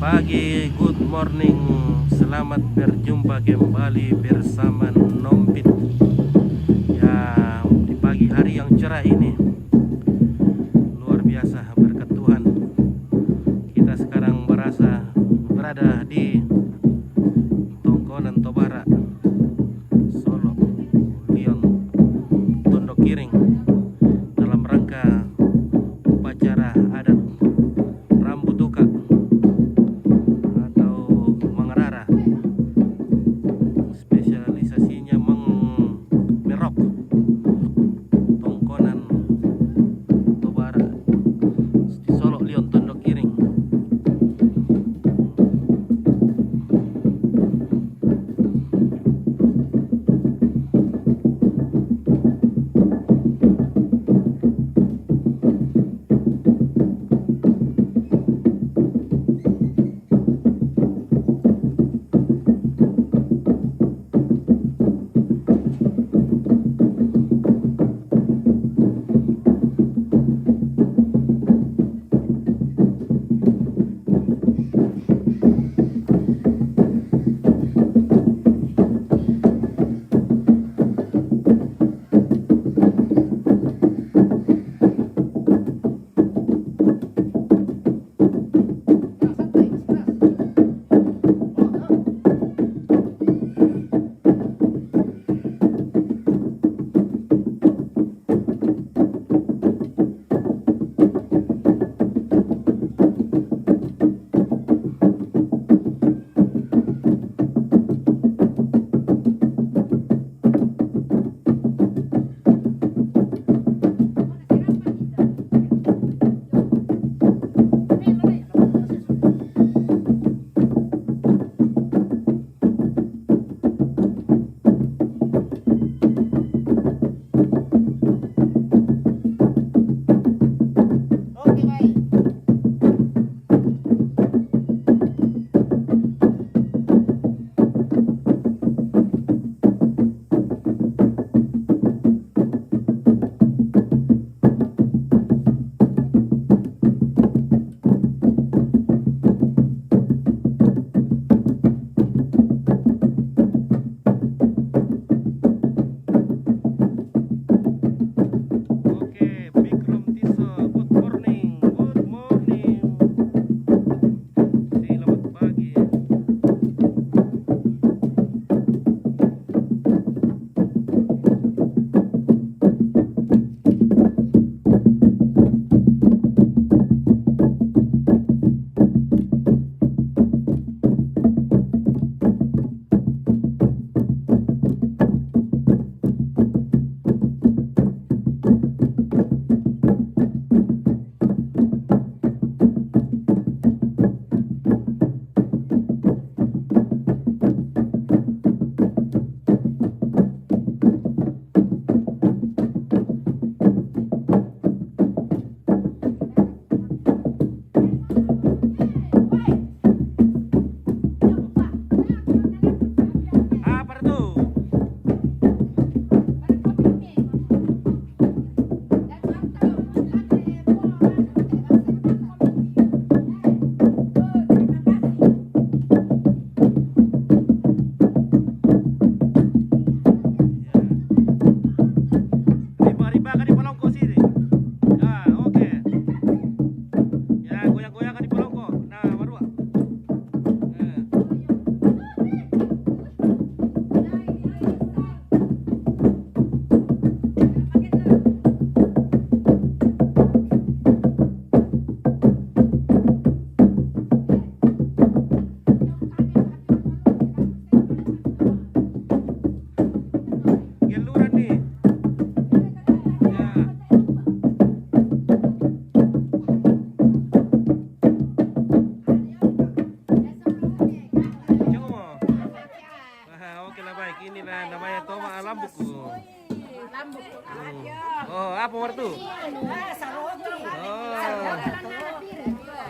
pagi, good morning. Selamat berjumpa kembali bersama Nompit. Ya, di pagi hari yang cerah ini, luar biasa berkat Tuhan. Kita sekarang berada di Tongkonan Tobara, Solo, Lyon, Tondok Kiring, dalam rangka upacara adat Rambu Tuka atau Mangarara, spesialisasinya merok Tongkonan Tobara di Solo, Lyon, Tondok Kiring. Oh, apa mertu? Oh.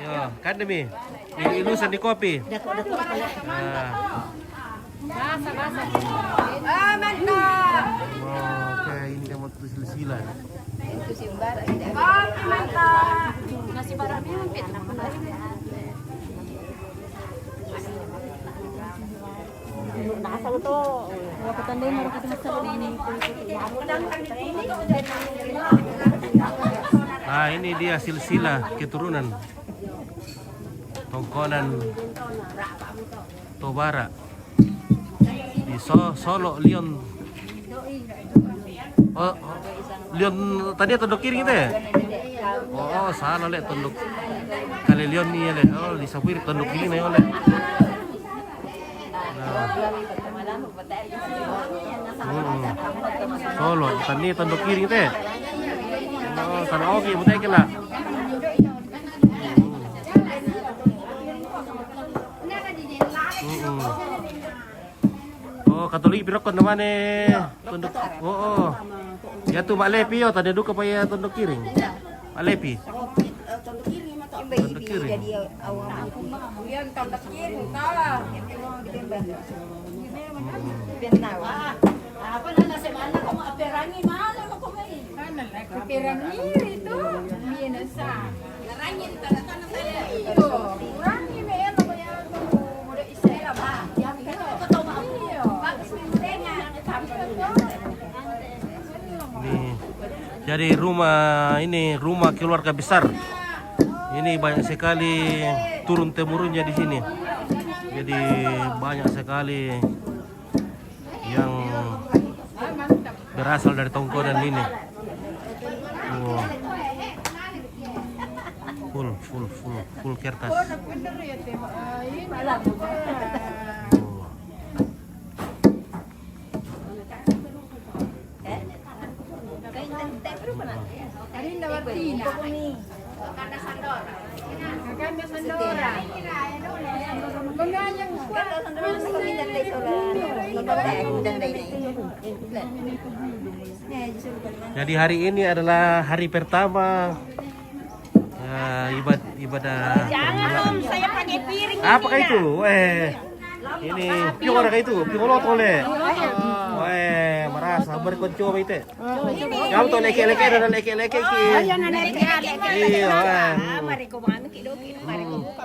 Yo, kan demi. Ini ilusan di kopi. Nah. Ah, mantap. Oke, ini dia mau tulis silsilah. Itu simbar. Kopi mantap. Nasi barami Nah, ini dia silsilah keturunan Tongkonan Tobara di Solo Lion. Oh, Lion tadi tondok kiri gitu ya? Oh, salah lek tondok kali Lion nih lek. Oh, di Sapir tondok kiri nih oleh. Solo tadi tondok kiri gitu ya? Oh, sana oke, betul kira. Oh, Katolik pirokon naman tunduk. Oh. Ya tuh Mak Lepi yo tadi duka pa ya tunduk kiring. Mak Lepi. Tunduk kiring. Jadi awam yan tanda kiri ta. Bentaw. Apa na nasa mana ko aperangi mana ko may. Kana la aperangi itu. Bien sa. Larangin tanda tanda saya. Iyo. Rangi me ano ba yan ko mo de isela ba. Ya ko to ma. Iyo. Bagus mintenga Nih. Jadi rumah keluarga besar. Ini banyak sekali turun temurunnya di sini. Jadi banyak sekali yang berasal dari Tongkonan ini. Oh. Full kertas. Oh. Jadi hari ini adalah hari pertama ibadah. Jangan saya pakai piring. Apakah itu? Ini piung ada itu, piung loto le. Merasa berkonco itu. Kamu tuh leke-leke dan leke-leke ki. Iya. Mari ko mano kilo. Mari ko buka.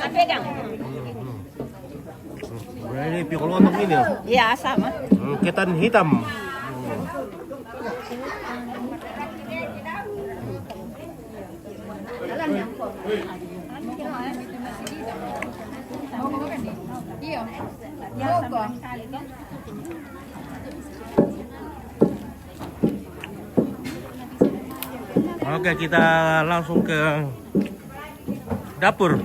Pegang. Ini piung loto ini. Iya, sama. Ketan hitam. Oke, kita langsung ke dapur.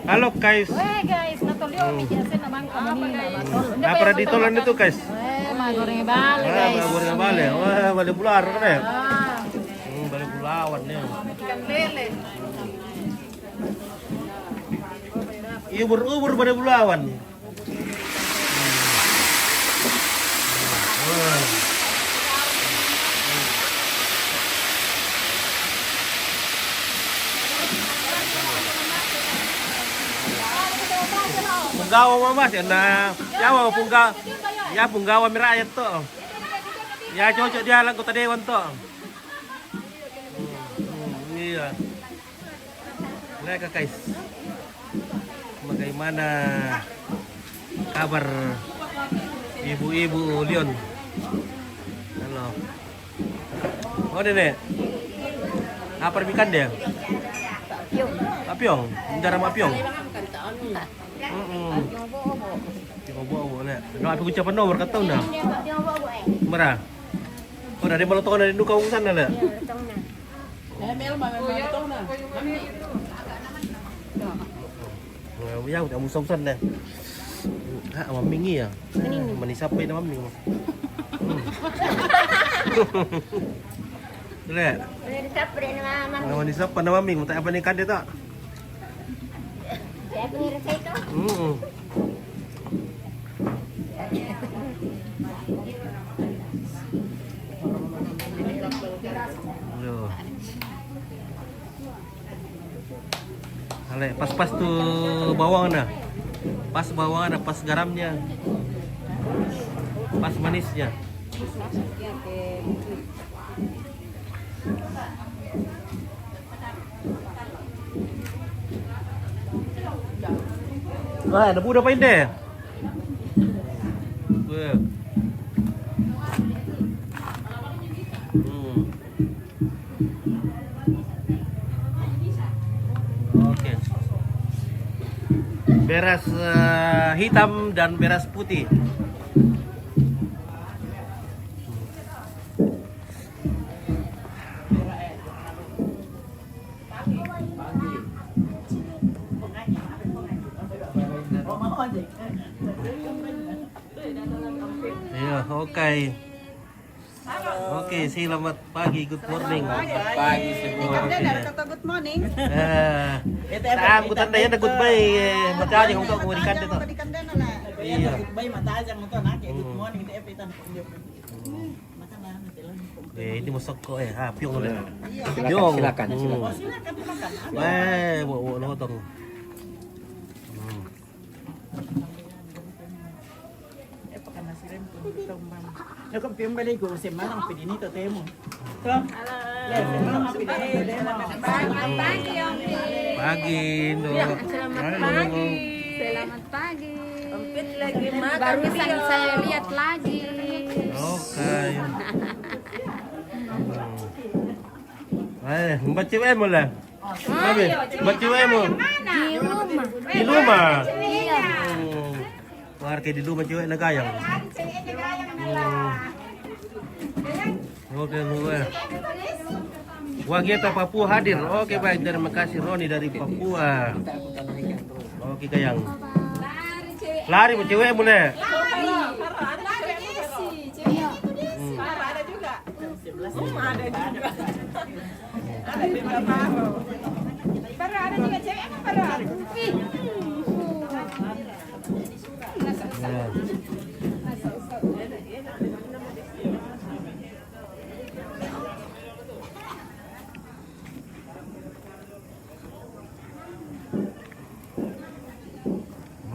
Halo guys. Guys, natulyo mi jase naman kami ni. Apa ditolan itu guys? Magoreng bale guys. Magoreng bale. Wah, bale bular kan ya? Bale bulawan nih. Ikan lele. Ubur bale bulawan. Punggawa mama sih na, ya punggawa mirayat tuh, ya cocok dia lang kota dewan tuh, iya, lihat guys, bagaimana kabar ibu-ibu Lion? Halo, oh nenek, apa ikan dia? Apiong, darah apiong. Obo-obo na. Ano api ko siya nomor kataon na. Mara. O na di balotong na din duka usan na la. Ya udah musa-musan na. Mamingi ya. Manisapay na maming. Dile. Manisapay na maming, mata apa ni kade ta? Pas tuh bawang nah. Pas bawang ada, pas garamnya. Pas manisnya. Wah, ada udah pain deh. Wah. Oke. Beras hitam dan beras putih. Iya, oke. Oke, selamat pagi, good morning. Pagi semua. Good morning. Aku tanda ya goodbye. Baca aja untuk memberikan itu. Iya. Goodbye mata aja nonton nak. Good morning itu epitan. Ini masuk kok piung ulit. Piung. Silakan. Silakan makan. Bawa lotong. Yo kan piung balik ko semana ang pinito temo. So, semana ang pinito temo. Pagi, Om. Pagi, Dok. Selamat pagi. Selamat pagi. Lagi makan. Barusan saya lihat lagi. Oke. Mbak cewek mo lah. Sabi, mbak cewek mo. Di rumah. Di rumah. Iya. Warga di rumah cewek nagayang. Oke, gue. Wageta Papua hadir. Oke, baik. Terima kasih Roni dari Papua. Oke, Kayang. Lari mau cewek boleh.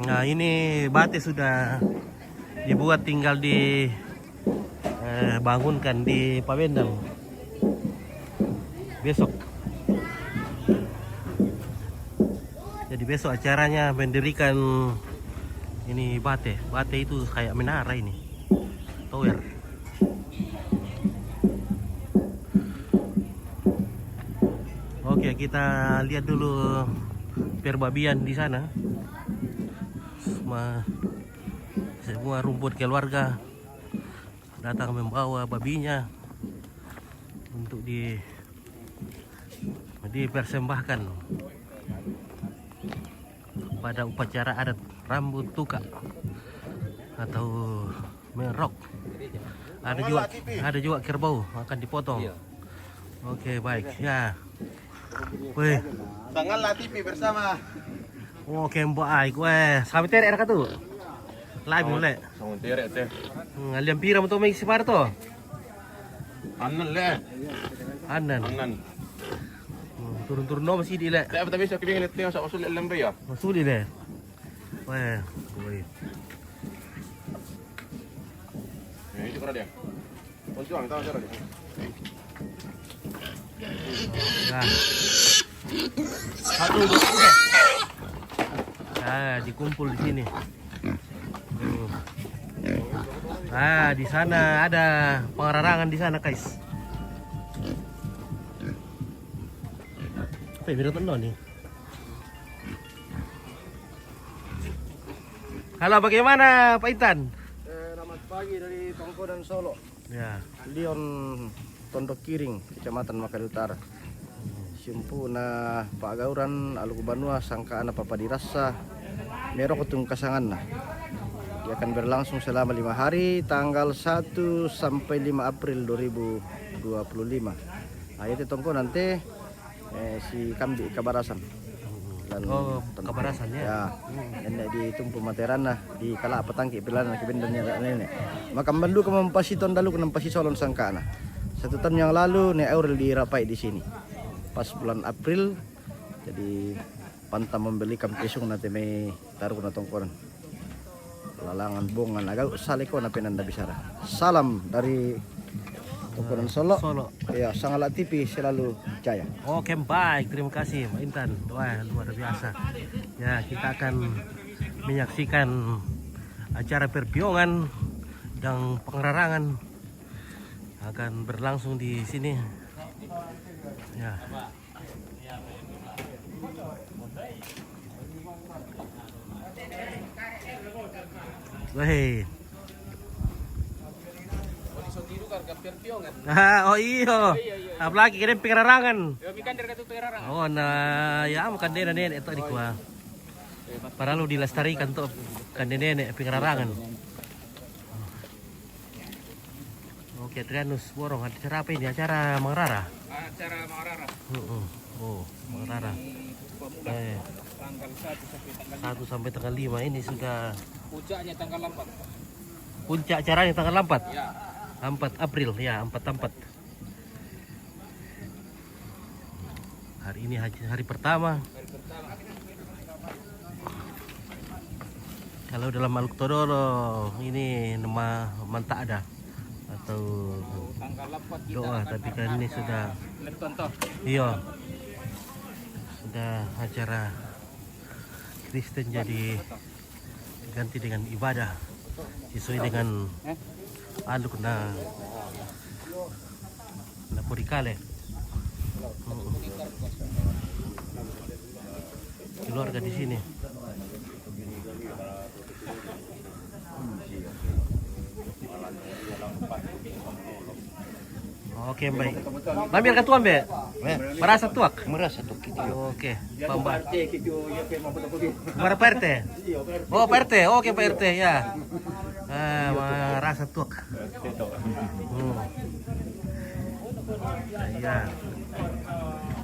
Nah, ini bate sudah dibuat, tinggal bangunkan di Pawendang besok. Jadi besok acaranya mendirikan ini bate. Bate itu kayak menara ini, tower. Oke, kita lihat dulu perbabian di sana. Semua rumput keluarga datang membawa babinya untuk dipersembahkan pada upacara adat rambut tuka atau merok. Ada juga kerbau akan dipotong. Oke, baik ya. Weh, Sangatlah TV bersama. oke baik. Weh, sampai tere ka tu. Live mulai. Sangat terek teh. Ngaliam pira mo to may sipar to. Anan le. Anan. Anan. Turun-turun no masih di le. Tak tapi saya kebing lihat tengok sok usul lembe ya. Masuli le. Weh, weh. Itu kena dia. Untung tahu cara dia. Ya. Satu dua. Ah, dikumpul di sini. Ah, di sana ada pengararangan di sana, guys. Apa yang bilang nih? Halo, bagaimana Pak Intan? Selamat pagi dari Tongko dan Solo. Ya. Leon Tondok Kiring, Kecamatan Makassar Utara. Simpuna Pak Gauran, Aluku Banua, Sangkaan Papa Dirasa, Merok Utung Kasangan. Dia akan berlangsung selama 5 hari, tanggal 1 sampai 5 April 2025. Ayat Tongko nanti si Kambi Kabarasan. Dan Kabarasan ya. Nenek di Tumpu Materan di kala petangki pilan kebendannya nenek. Maka mandu ke mempasi ton dalu ke mempasi solon sangkana. 1 tahun yang lalu Nek Aurel dirapai di sini. Pas bulan April, jadi pantang membeli kampesung nanti may taruh na tongkoran. Lalangan bungan agak saleko na penanda bisara. Salam dari Tongkoran Solo. Ya, Sangala TV selalu jaya. Oke, baik. Terima kasih Pak Intan. Wah, luar biasa. Ya, kita akan menyaksikan acara perpiongan yang pengerarangan akan berlangsung di sini. Ya. Weh. Oh iya. Apalagi kira pengerarangan. Oh nah ya bukan nenek itu di gua. Perlu dilestarikan tuh kan nenek pengerarangan. Oke, Trianus borong acara apa ini? Acara Mangrara. Acara Mangrara. Oh, Mangrara. Tanggal 1 sampai tanggal 5 ini sudah puncaknya tanggal 4. puncak acaranya tanggal 4. Ya. 4 April ya, 4. Hari ini hari pertama. Kalau dalam Maluku Todolo ini nama mantak ada atau Tanggal 4 doa, tapi kan ini sudah contoh. iya sudah acara Kristen jadi ganti dengan ibadah sesuai dengan aluk na purikale. Keluarga di sini. Oke, baik. Ambil katuan, Be. Merasa tuak? Merasa tuh gitu. Oke, Pamba. Kemana Pak RT? Oh, Pak RT. Oke, Pak RT ya. Merasa tuak. Iya.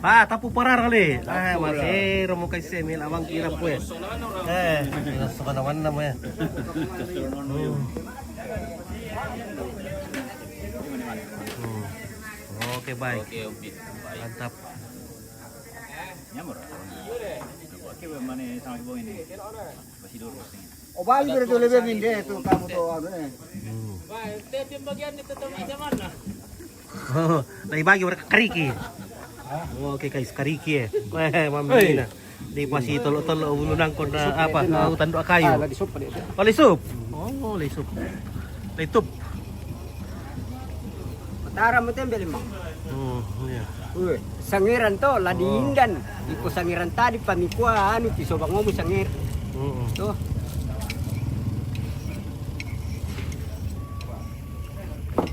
Pak, tapu parang kali. Masih romo kay semil amang kira pues. Suka naman namanya. Oke, baik. Mantap. Oh, balik itu lebih minde itu kamu tuh ano eh. Yung bagian nito sa mana? Oh, naibagi mereka kariki. Oke, guys, kariki mamina. Di pasi tolo-tolo ulunang kon apa? Hutan doa kayu. Lisop pa dito. Oh, lisup. Oh, lisup. Litup. Tara mo tembel mo. Iya. Uy, sangiran to, ladindan. Iko sangiran tadi pamikwa anu kisobang mo sangir. To.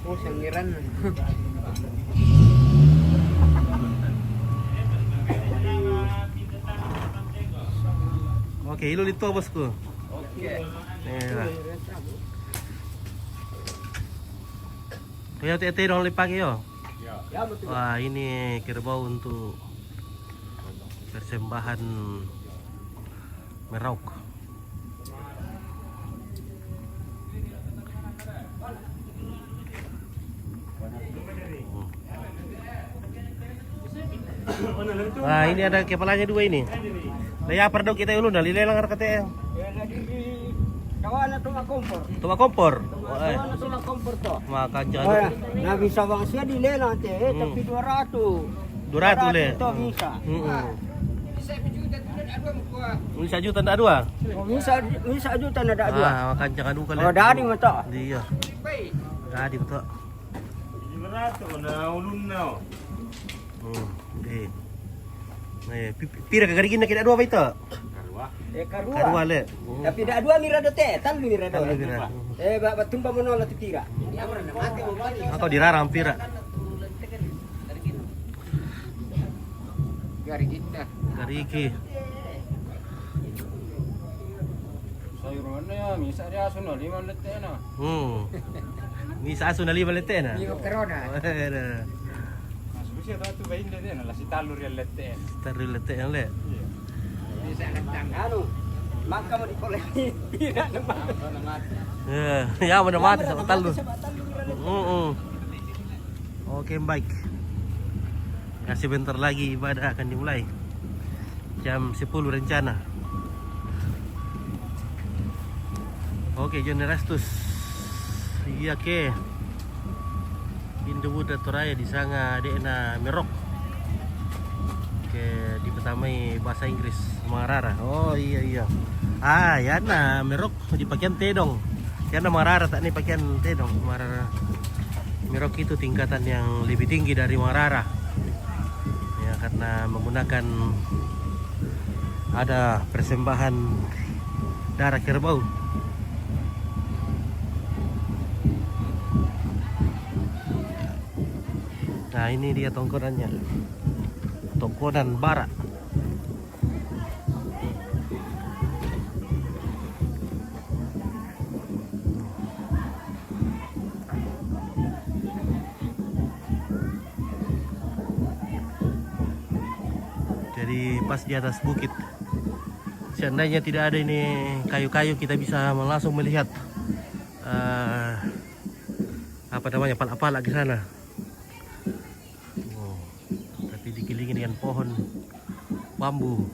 Oh, sangiran. Oke, ilu itu bosku. Oke. Kaya tete dong lipagi yo. Ya, betul. Wah, ini kerbau untuk persembahan merauke. Wah, ini ada kepalanya dua ini. Layapar dong kita ulun, lilelang kate. Kawan atau kompor. Tuma kompor. Kawan atau kompor to. Makan Oh, jangan. ya. Nah bisa bang sia di lela nanti, tapi 200. 200 le. Itu bisa. Bisa juta ndak dua. Oh, bisa juta ada dua. Makan jangan dua kali. Oh, dari mata. Iya. Dari betul. Okay. Pira kagarigin na kina dua ba ito? Karua. Karua le. Tapi dah dua mira dote, tal mira do. Tal mira. Batumba mo no la titira. Ako dirarang pira. Garigi. Sayuran ya, misa dia suno 5 letek na. Misa aso na 5 lete na. Corona. Masuk siya tu bayin dia na si talur ya letek. Taru lete na le. Bisa nagtang anu. Maka mo di kolekti. Tidak naman. Ya mana mati sa talo. Oke, baik. Ya, sebentar lagi ibadah akan dimulai. Jam 10 rencana. Oke, John Erastus. Iya ke. Pindu Buddha Toraya di sana dena merok. Ke di pertama bahasa Inggris Marara. Oh iya. Yan na merok di pakaian tedong. Yan na Marara tak nih pakaian tedong Marara. Merok itu tingkatan yang lebih tinggi dari Marara. Ya karena menggunakan ada persembahan darah kerbau. Nah ini dia tongkonannya, tongkonan bara. Jadi pas di atas bukit. Seandainya tidak ada ini kayu-kayu, kita bisa langsung melihat apa namanya pala-pala di sana. Tapi dikelilingi dengan pohon bambu.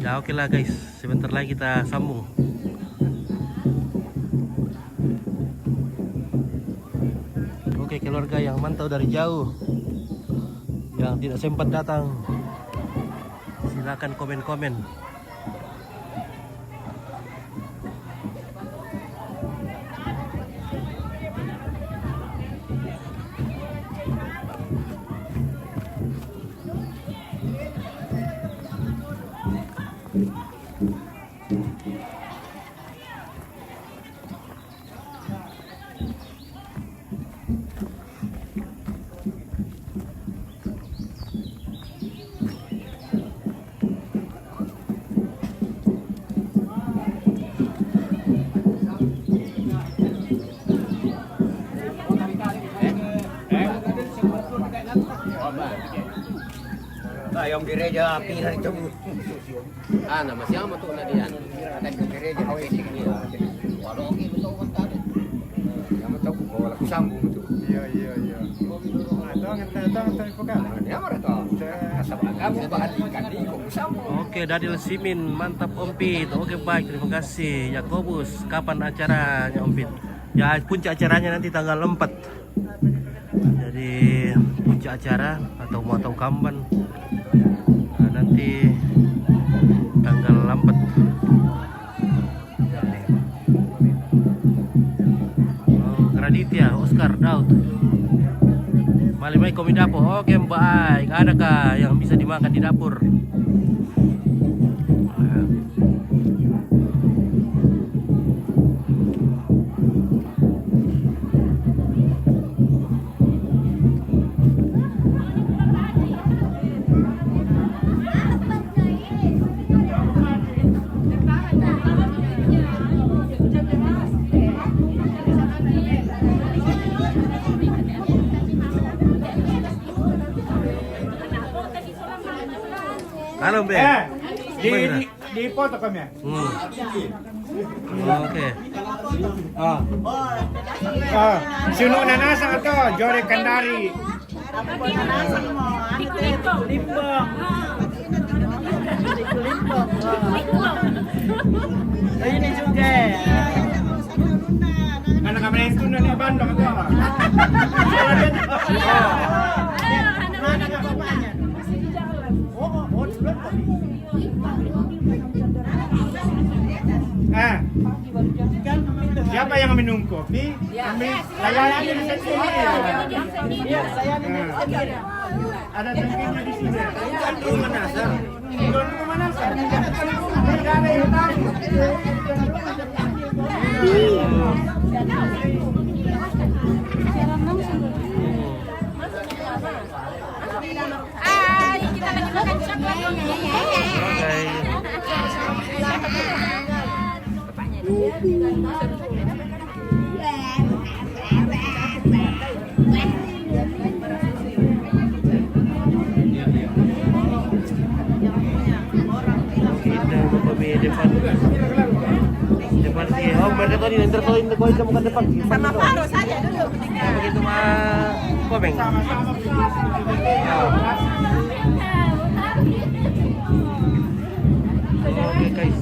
Ya oke lah guys, sebentar lagi kita sambung. Oke keluarga yang mantau dari jauh, yang tidak sempat datang, silakan komen-komen. Yung gereja pira itu. Nama siapa tuh Nadian? Ada yung gereja pwede niya. Walo okay betul kan tadi. Yang betul ko wala kusambong itu. Iya. Ito pegang. Ya mara to. Kamu bahan di ko kusambong. Oke Dadil Simin, mantap Ompit. Oke baik, terima kasih Yakobus. Kapan acaranya Ompit? Ya puncak acaranya nanti tanggal 4. Jadi puncak acara atau mau tahu kapan? Nanti tanggal 4. Raditya, Oscar, Daud, Malimai Komi Dapur. Oke baik, adakah yang bisa dimakan di dapur? Halo Be. Di foto kami. Oke. Suno na nasa ato, Jore Kandari. Ayun ni juga. Anak kami itu na Bandung ato. Siapa yang minum kopi? Kami layani di sini. Iya, layani di sini. Ada tangkinya di sini. Itu Manasar. Itu Manasar. Tidak ada yang tahu. Kita lagi makan coklat. kata dia, tertoin koin kamu ke depan. Sama Faro saja dulu. Begitu mah Komeng. Oke guys.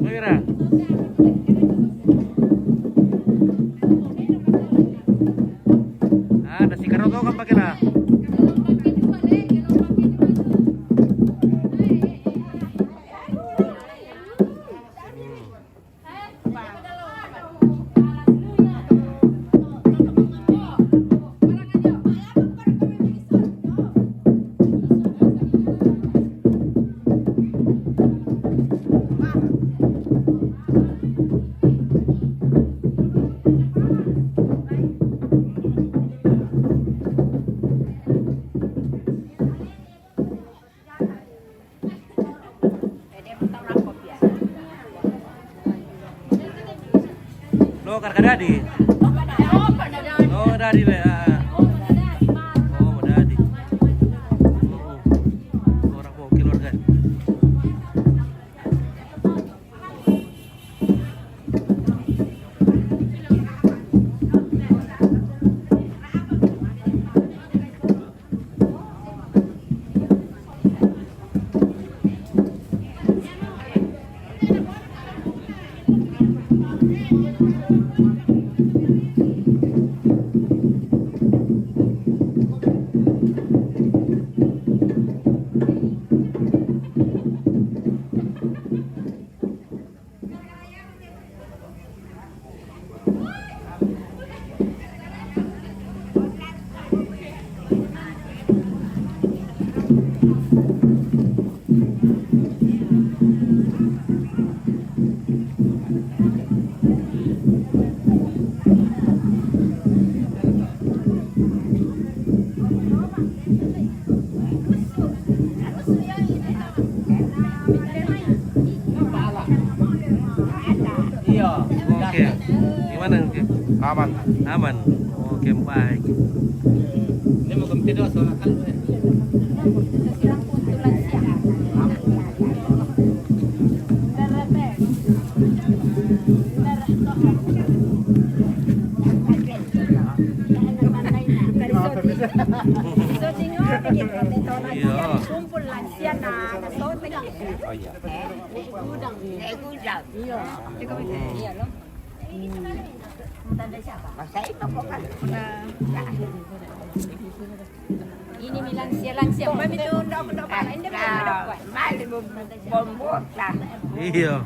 Mira. Ah, nasi karoto kan pakai lah. Lo karkadadi. Oh, dadi le. Oh, dadi. Orang mau keluarga. Oke. Gimana Oke? Aman. Aman. Oke, baik. Ini mau kemti doang soalnya kan. Iya. Kumpul lansia na kasote. Oh iya. Gudang. Gudang. Iya. Iya loh. Tanda siapa? Masa itu kok kan. Ini mi lansia. Mami tu ndak apa. Ini berapa? Mali bombok lah. Iya.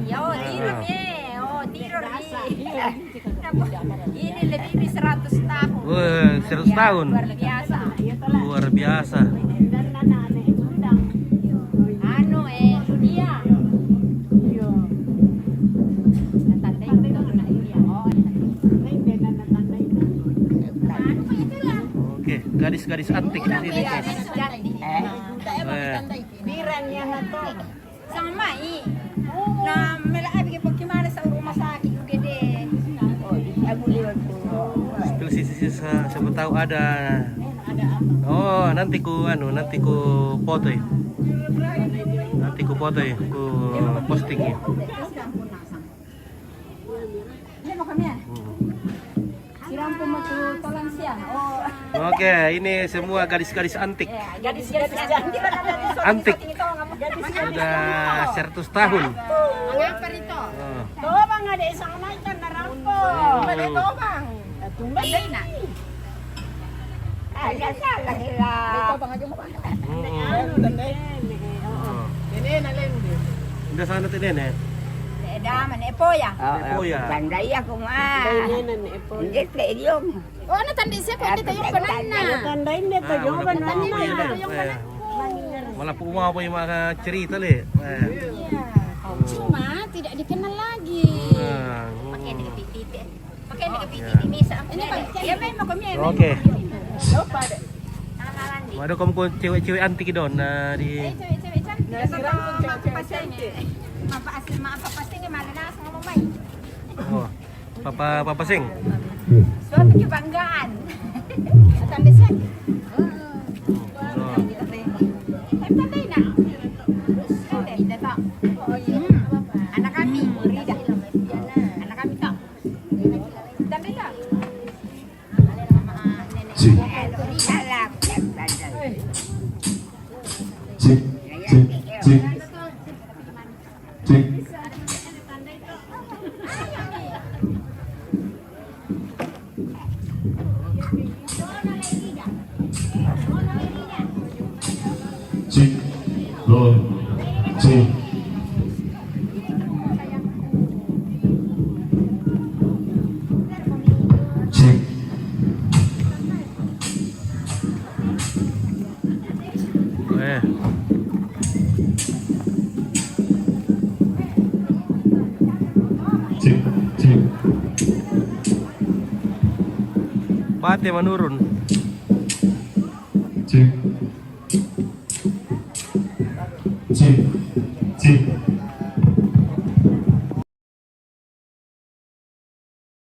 Iya, tidur ye. Oh, tidur ye. Ini lebih dari 100 tahun. Wah, 100 tahun. Luar biasa. Luar biasa. Anu dia. Tanda itu anak dia. Oh, Oke, gadis-gadis antik di sini guys. Birangnya na to. Sama na melaabi ko kimana sa rumah sakit gede. Spill sisi siapa tahu ada. Oh, nanti ku foto ya. Nanti ku foto ya, ku posting ya. Oke, ini semua gadis-gadis antik. Gadis-gadis Antik. Sudah 100 tahun. Mengapa itu? Oh. Tobang ada isang naikan na rampo. Balik tobang. Tumbay na. Ada salah hilang. Ini nalin din. Udah sana tinin eh. Daman epo ya. Epo ya. Tandai ako nga. Hindi sa ilyong. O ano tandi siya kung dito yung banana. Tandain dito yung banana. Malah pumawa yung mga cerita le. Cuma tidak dikenal lagi. Pakai ni kapititi. Pakai ni kapititi misa. Ini kan ya memang kami. Oke. Lupa deh. Ada kamu cewek-cewek antik doon na di. Cewek-cewek cantik. Apa pastinya malanas ngomong. Oh. Papa Sing. Suatu kebanggaan. Tanda siya. Tanda na. Tanda tak. Anak kami, Rida. Anak kami tak. Tanda tak. Salah. Cek, cek, cek, cek. Cek, roll, cek. Cek. Eh. Cek, cek. Bate menurun. Cek. Cek, cek.